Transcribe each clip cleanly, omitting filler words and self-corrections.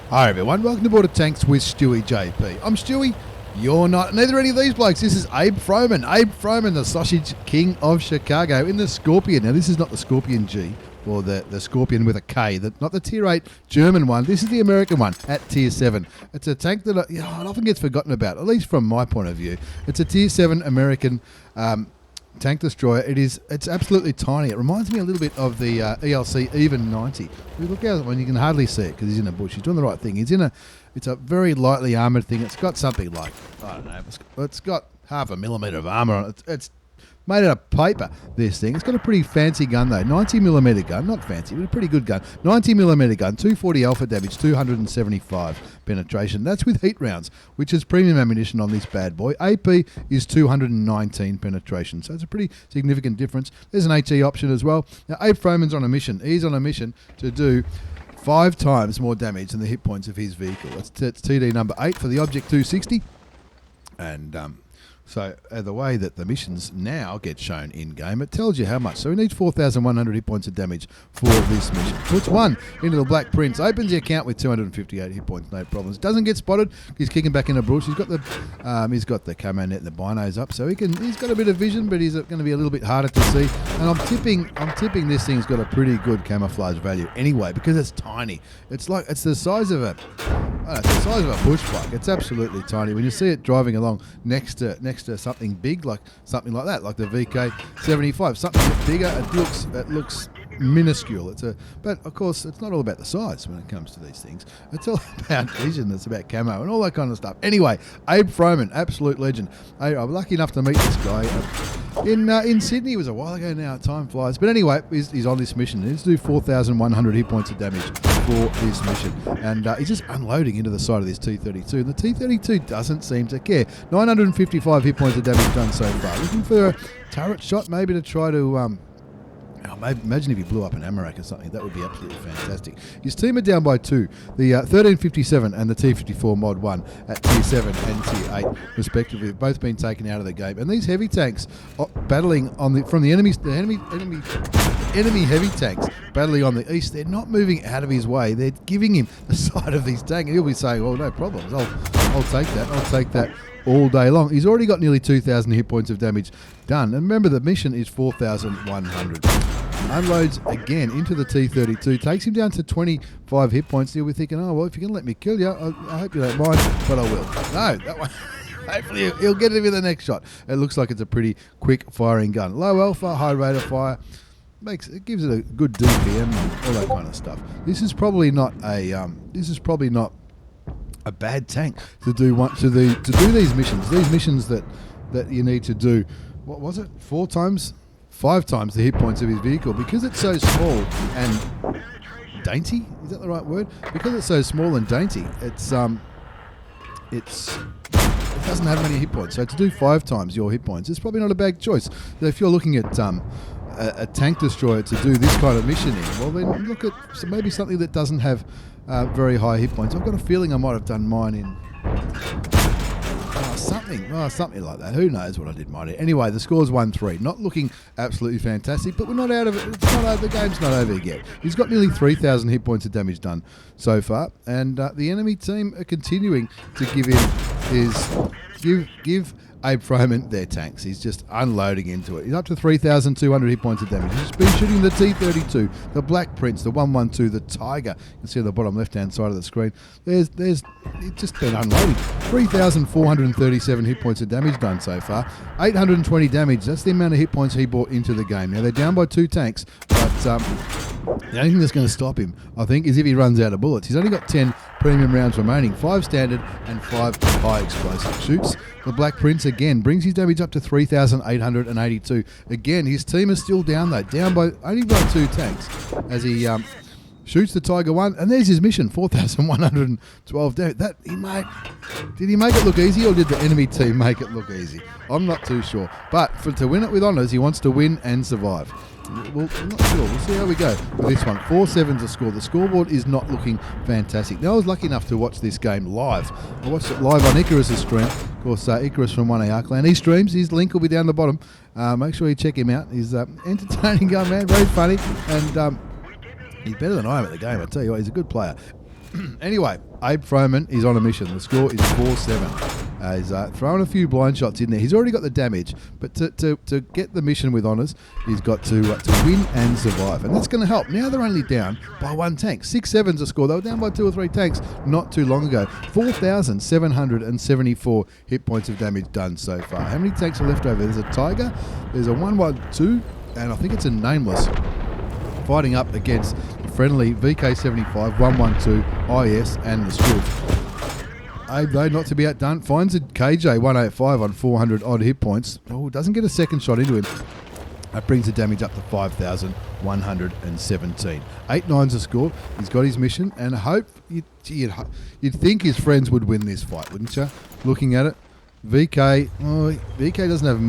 Hi everyone, welcome to Border Tanks with Stewie JP. I'm Stewie, you're not, neither are any of these blokes. This is Abe Froman. Abe Froman, the sausage king of Chicago in the Scorpion. Now this is not the Scorpion G, or the Scorpion with a K, not the Tier 8 German one. This is the American one at Tier 7. It's a tank that it often gets forgotten about, at least from my point of view. It's a Tier 7 American tank destroyer. It's absolutely tiny. It reminds me a little bit of the ELC Even 90. If you look out when you can hardly see it because he's in a bush. He's doing the right thing. It's a very lightly armoured thing. It's got something like, I don't know, it's got half a millimetre of armour on it. It's made out of paper, this thing. It's got a pretty fancy gun though. 90mm gun, not fancy, but a pretty good gun. 90mm gun, 240 alpha damage, 275 penetration. That's with heat rounds, which is premium ammunition on this bad boy. AP is 219 penetration, so it's a pretty significant difference. There's an HE option as well. Now, Abe Froman's on a mission. He's on a mission to do 5 times more damage than the hit points of his vehicle. It's TD number 8 for the Object 260. And so the way that the missions now get shown in-game, it tells you how much. So we need 4,100 hit points of damage for this mission. Puts 1 into the Black Prince, opens the account with 258 hit points, no problems. Doesn't get spotted. He's kicking back in the bush. He's got the camo net and the binos up, so he's got a bit of vision, but he's going to be a little bit harder to see. And I'm tipping this thing's got a pretty good camouflage value anyway because it's tiny. It's the size of a bush bike. It's absolutely tiny. When you see it driving along next to something big, like something like that, like the VK75, something a bit bigger, it looks minuscule. But of course, it's not all about the size when it comes to these things. It's all about vision. It's about camo and all that kind of stuff. Anyway, Abe Froman, absolute legend. I'm lucky enough to meet this guy in Sydney. It was a while ago now. Time flies. But anyway, he's on this mission. He's to do 4,100 hit points of damage for this mission, and he's just unloading into the side of this T-32. And the T-32 doesn't seem to care. 955 hit points of damage done so far. Looking for a turret shot, maybe to try to. Imagine if he blew up an Amarak or something. That would be absolutely fantastic. His team are down by 2. The 1357 and the T54 Mod 1 at Tier 7 and Tier 8 respectively have both been taken out of the game. And these heavy tanks battling from the enemy heavy tanks battling on the east, they're not moving out of his way. They're giving him the side of his tank, and he'll be saying, well, no problems. I'll take that. I'll take that all day long. He's already got nearly 2,000 hit points of damage done. And remember, the mission is 4,100. Unloads again into the T-32, takes him down to 25 hit points. You'll be thinking, oh, well, if you're going to let me kill you, I hope you don't mind, but I will. No, that one. Hopefully he'll get it with the next shot. It looks like it's a pretty quick firing gun. Low alpha, high rate of fire. It gives it a good DPM and all that kind of stuff. This is probably not a bad tank to do these missions. These missions that you need to do. What was it? 5 times the hit points of his vehicle, because it's so small and dainty. Is that the right word? Because it's so small and dainty, it doesn't have many hit points. So to do 5 times your hit points is probably not a bad choice. So if you're looking at a tank destroyer to do this kind of mission in, well then look at maybe something that doesn't have very high hit points. I've got a feeling I might have done mine in something like that. Who knows what I did mine in. Anyway, the score's 1-3. Not looking absolutely fantastic, but we're not out of it. The game's not over yet. He's got nearly 3,000 hit points of damage done so far, and the enemy team are continuing to give Abe Froman their tanks. He's just unloading into it. He's up to 3,200 hit points of damage. He's been shooting the T-32, the Black Prince, the 112, the Tiger. You can see on the bottom left-hand side of the screen. It's just been unloading. 3,437 hit points of damage done so far. 820 damage. That's the amount of hit points he brought into the game. Now, they're down by 2 tanks, but the only thing that's going to stop him, I think, is if he runs out of bullets. He's only got 10 premium rounds remaining, 5 standard and 5 high explosive. Shoots the Black Prince again, brings his damage up to 3,882. Again, his team is still down though, only by 2 tanks as he shoots the Tiger 1, and there's his mission, 4,112 damage. Did he make it look easy, or did the enemy team make it look easy? I'm not too sure. But to win it with honours, he wants to win and survive. Well, I'm not sure. We'll see how we go with this one. 4-7's the score. The scoreboard is not looking fantastic. Now, I was lucky enough to watch this game live. I watched it live on Icarus's stream. Of course, Icarus from 1AR Clan. He streams. His link will be down the bottom. Make sure you check him out. He's entertaining young man, very funny, and he's better than I am at the game. I tell you what, he's a good player. Anyway, Abe Froman is on a mission. The score is 4-7. He's throwing a few blind shots in there. He's already got the damage, but to get the mission with honours, he's got to win and survive. And that's going to help. Now they're only down by 1 tank. 6-7's a score. They were down by 2 or 3 tanks not too long ago. 4,774 hit points of damage done so far. How many tanks are left over? There's a Tiger, there's a 112, and I think it's a Nameless fighting up against the friendly VK75, 112, IS, and the Striv. Abe, though, not to be outdone, finds a KJ 185 on 400 odd hit points. Oh, doesn't get a second shot into him. That brings the damage up to 5,117. 8-9's a score. He's got his mission, and you'd think his friends would win this fight, wouldn't you? Looking at it, VK doesn't have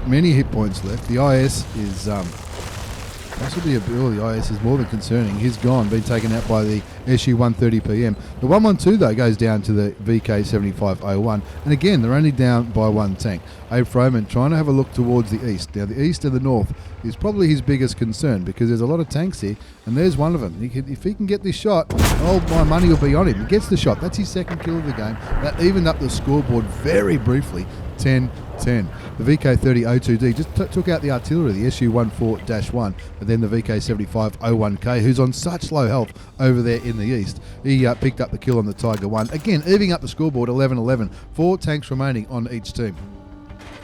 many hit points left. The IS is possibly the IS is more than concerning. He's gone, been taken out by the SU 130 PM. The 112 though goes down to the VK 7501, and again they're only down by 1 tank. Abe Froman trying to have a look towards the east. Now the east and the north is probably his biggest concern because there's a lot of tanks here, and there's one of them. If he can get this shot, my money will be on him. He gets the shot. That's his second kill of the game. That evened up the scoreboard very briefly. 10-10. The VK30-02D just took out the artillery, the SU-14-1, but then the VK75-01K, who's on such low health over there in the east, he picked up the kill on the Tiger 1. Again, evening up the scoreboard, 11-11. 4 tanks remaining on each team.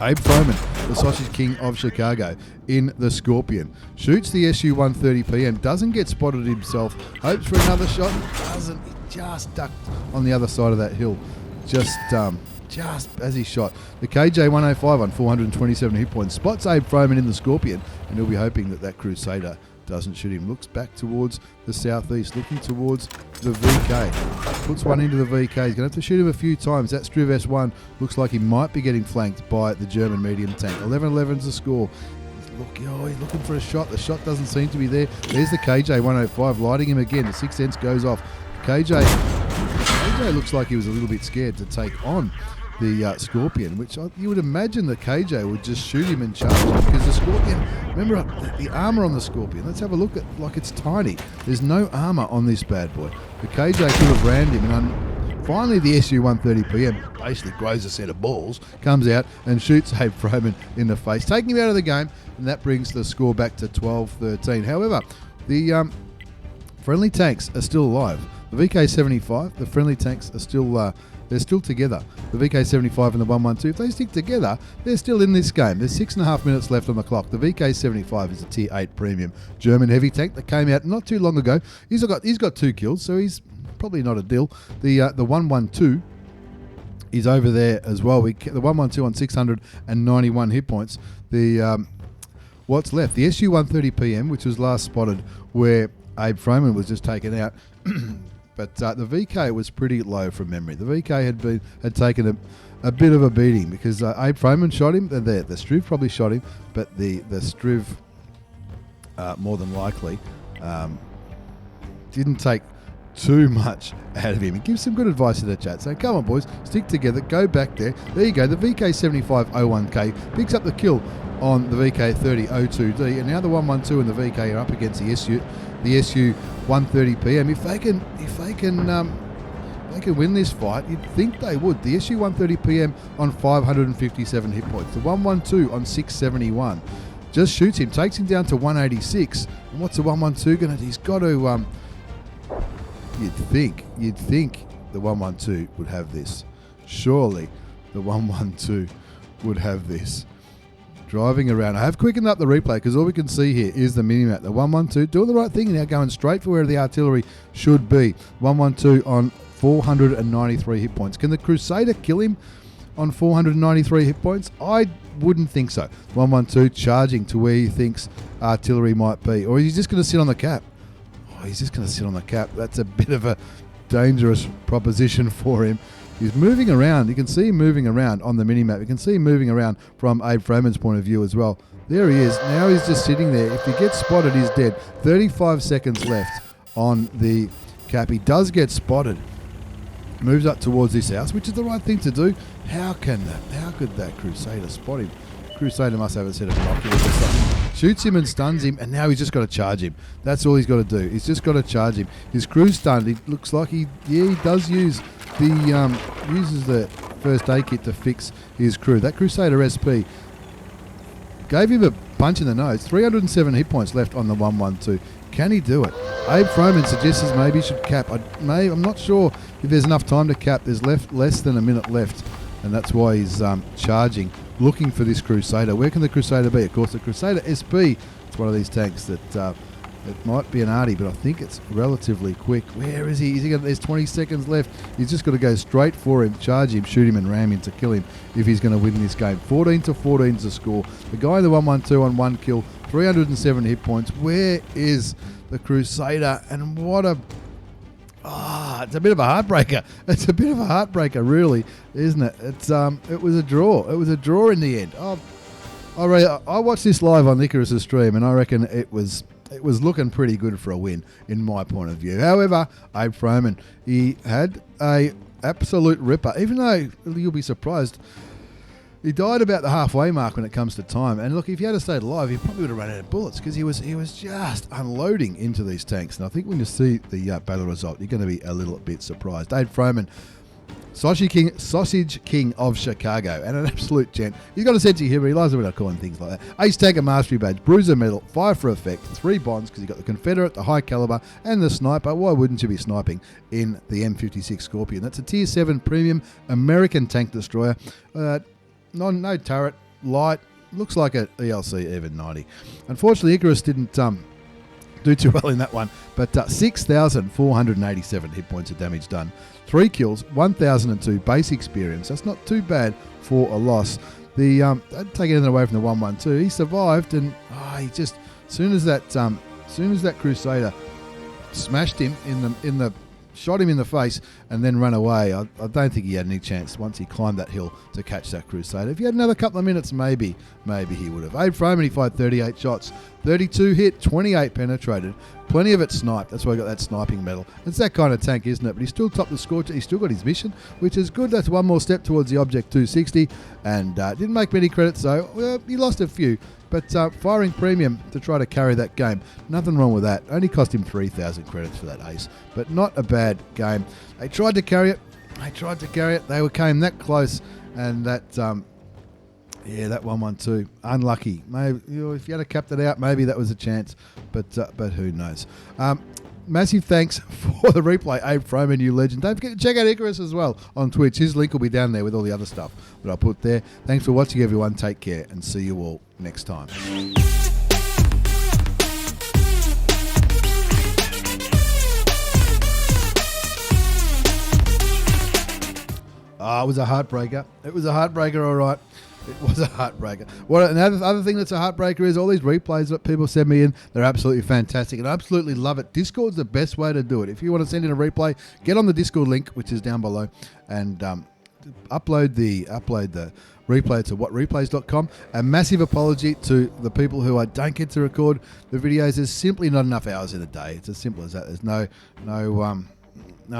Abe Froman, the Sausage King of Chicago, in the Scorpion. Shoots the SU-130 PM, doesn't get spotted himself, hopes for another shot, doesn't. He just ducked on the other side of that hill. Just as he shot. The KJ-105 on 427 hit points spots Abe Froman in the Scorpion, and he'll be hoping that Crusader doesn't shoot him. Looks back towards the southeast, looking towards the VK. Puts one into the VK. He's going to have to shoot him a few times. That Striv S1 looks like he might be getting flanked by the German medium tank. 11-11's the score. He's looking for a shot. The shot doesn't seem to be there. There's the KJ-105 lighting him again. The 6th sense goes off. KJ looks like he was a little bit scared to take on the Scorpion, which you would imagine the KJ would just shoot him and charge him, because the Scorpion, remember the armour on the Scorpion, let's have a look at, like, it's tiny. There's no armour on this bad boy. The KJ could have rammed him, and finally the SU-130 PM basically grows a set of balls, comes out and shoots Abe Froman in the face, taking him out of the game, and that brings the score back to 12-13. However, the friendly tanks are still alive. The VK-75, the friendly tanks are still they're still together. The VK-75 and the 112, if they stick together, they're still in this game. There's 6.5 minutes left on the clock. The VK-75 is a Tier 8 premium German heavy tank that came out not too long ago. He's got 2 kills, so he's probably not a deal. The 112 is over there as well. The 112 on 691 hit points. The what's left? The SU-130 PM, which was last spotted where Abe Froman was just taken out. But the VK was pretty low from memory. The VK had taken a bit of a beating because Abe Froman shot him. The Striv probably shot him, but the Striv more than likely didn't take too much out of him. He gives some good advice to the chat. So come on, boys, stick together, go back there. There you go. The VK75-01K picks up the kill on the VK30-02D, and now the 112 and the VK are up against the SU-130 PM. If they can win this fight, you'd think they would. The SU-130 PM on 557 hit points. The 112 on 671. Just shoots him, takes him down to 186. And what's the 112 going to do? He's got to... You'd think the 112 would have this. Surely the 112 would have this. Driving around. I have quickened up the replay because all we can see here is the minimap. The 112 doing the right thing now, going straight for where the artillery should be. 112 on 493 hit points. Can the Crusader kill him on 493 hit points? I wouldn't think so. 112 charging to where he thinks artillery might be. Or is he just going to sit on the cap? Oh, he's just going to sit on the cap. That's a bit of a dangerous proposition for him. He's moving around. You can see him moving around on the minimap. You can see him moving around from Abe Froman's point of view as well. There he is. Now he's just sitting there. If he gets spotted, he's dead. 35 seconds left on the cap. He does get spotted. Moves up towards this house, which is the right thing to do. How could that Crusader spot him? Crusader must have a set of binoculars or something. shoots him and stuns him, and now he's just got to charge him. That's all he's got to do. He's just got to charge him. His crew's stunned. He looks like he does use uses the first aid kit to fix his crew. That Crusader SP gave him a punch in the nose. 307 hit points left on the 112. Can he do it? Abe Froman suggests maybe he should cap. I'm not sure if there's enough time to cap. There's less than a minute left, and that's why he's charging, looking for this Crusader. Where can the Crusader be? Of course, the Crusader SP. It's one of these tanks that it might be an arty, but I think it's relatively quick. Where is he? There's 20 seconds left. He's just got to go straight for him, charge him, shoot him, and ram him to kill him if he's going to win this game. 14-14 is the score. The guy in the 112 on 1 kill, 307 hit points. Where is the Crusader? And what a... it's a bit of a heartbreaker. It's a bit of a heartbreaker, really, isn't it? It was a draw. It was a draw in the end. I watched this live on Icarus' stream, and I reckon it was looking pretty good for a win, in my point of view. However, Abe Froman, he had a absolute ripper. Even though you'll be surprised, he died about the halfway mark when it comes to time. And look, if he had stayed alive, he probably would have run out of bullets because he was just unloading into these tanks. And I think when you see the battle result, you're going to be a little bit surprised. Abe Froman, Sausage King of Chicago, and an absolute gent. He's got a sense of humour. He loves it when I call him things like that. Ace Tanker Mastery Badge, Bruiser Medal, Fire for Effect, 3 bonds because he got the Confederate, the High Caliber, and the Sniper. Why wouldn't you be sniping in the M56 Scorpion? That's a Tier 7 premium American tank destroyer. No turret, light, looks like a ELC Even 90. Unfortunately, Icarus didn't do too well in that one, but 6,487 hit points of damage done. 3 kills, 1,002 base experience. That's not too bad for a loss. Take anything away from the 112. He survived, and he just soon as that Crusader smashed him shot him in the face and then ran away. I don't think he had any chance once he climbed that hill to catch that Crusader. If he had another couple of minutes, maybe he would have. Abe Froman, he fired 38 shots, 32 hit, 28 penetrated. Plenty of it sniped. That's why he got that sniping medal. It's that kind of tank, isn't it? But he still topped the score. He's still got his mission, which is good. That's one more step towards the Object 260. And didn't make many credits, though. Well, he lost a few. But firing premium to try to carry that game, nothing wrong with that. Only cost him 3,000 credits for that ace. But not a bad game. They tried to carry it. They came that close. And that... that 112, unlucky. Maybe if you had capped it out, maybe that was a chance, but who knows. Massive thanks for the replay, Abe Froman, you legend. Don't forget to check out Icarus as well on Twitch. His link will be down there with all the other stuff that I put there. Thanks for watching, everyone. Take care, and see you all next time. It was a heartbreaker. All right. It was a heartbreaker. Another thing that's a heartbreaker is all these replays that people send me in. They're absolutely fantastic, and I absolutely love it. Discord's the best way to do it. If you want to send in a replay, get on the Discord link, which is down below, and upload the replay to whatreplays.com. A massive apology to the people who I don't get to record the videos. There's simply not enough hours in a day. It's as simple as that. There's no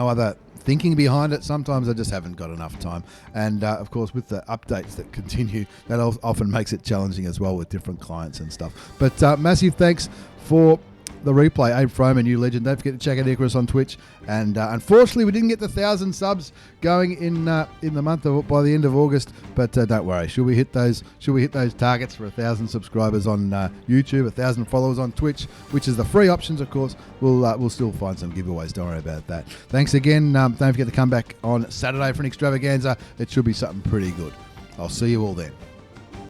other thinking behind it. Sometimes I just haven't got enough time, and of course with the updates that continue, that often makes it challenging as well with different clients and stuff. But massive thanks for the replay, Abe Froman, you legend. Don't forget to check out Icarus on Twitch. And unfortunately, we didn't get the 1,000 subs going in the month by the end of August. But don't worry, should we hit those targets for 1,000 subscribers on YouTube, 1,000 followers on Twitch, which is the free options, of course, we'll still find some giveaways. Don't worry about that. Thanks again. Don't forget to come back on Saturday for an extravaganza. It should be something pretty good. I'll see you all then.